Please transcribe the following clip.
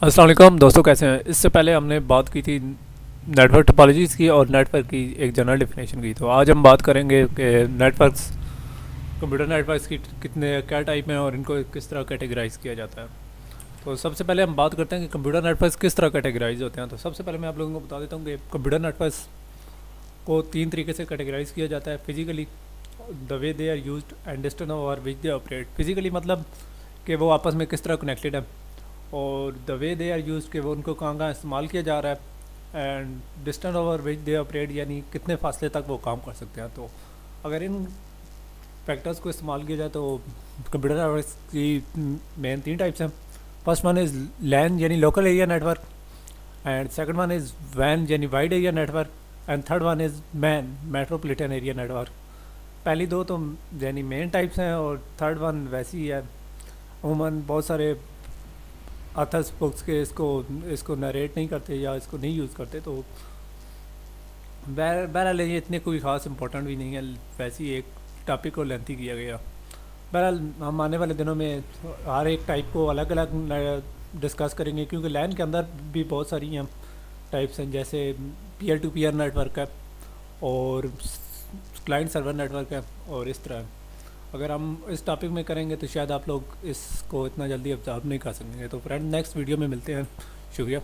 अस्सलाम वालेकुम दोस्तों, कैसे हैं। इससे पहले हमने बात की थी नेटवर्क टोपोलॉजीज़ की और नेटवर्क की एक जनरल डेफिनेशन की। तो आज हम बात करेंगे कि नेटवर्क्स, कंप्यूटर नेटवर्क्स की कितने क्या टाइप हैं और इनको किस तरह कैटेगराइज किया जाता है। तो सबसे पहले हम बात करते हैं कि कंप्यूटर नेटवर्क्स किस तरह कैटेगराइज होते हैं। तो सबसे पहले मैं आप लोगों को बता देता हूँ कि कंप्यूटर नेटवर्क्स को तीन तरीके से कैटेगराइज किया जाता है। Physically, the way they are used and distance over which they operate. Physically मतलब कि वो आपस में किस तरह कनेक्टेड है, और the way they are use के वो उनको कहाँ कहाँ इस्तेमाल किया जा रहा है, and distance over which they operate यानी कितने फासले तक वो काम कर सकते हैं। तो अगर इन फैक्टर्स को इस्तेमाल किया जाए तो कंप्यूटर नेटवर्क की मेन तीन टाइप्स हैं। फर्स्ट वन इज़ लैन यानी local area network, and second one is वैन यानी wide area network, and third one is MAN metropolitan area network. पहली दो तो यानी मेन टाइप्स हैं और थर्ड वन वैसी ही है। अमूमन बहुत सारे अथर्स बुक्स के इसको इसको नरेट नहीं करते या इसको नहीं यूज़ करते। तो बहरहाल ये इतने कोई ख़ास इंपॉर्टेंट भी नहीं है, वैसे ही एक टॉपिक को लेंथी किया गया। बहरहाल हम आने वाले दिनों में हर एक टाइप को अलग अलग डिस्कस करेंगे, क्योंकि लैन के अंदर भी बहुत सारी हैं टाइप्स हैं, जैसे पीयर टू पीयर नेटवर्क है और क्लाइंट सर्वर नेटवर्क है और इस तरह। अगर हम इस टॉपिक में करेंगे तो शायद आप लोग इसको इतना जल्दी ऑब्जर्व नहीं कर सकेंगे। तो फ्रेंड नेक्स्ट वीडियो में मिलते हैं। शुक्रिया।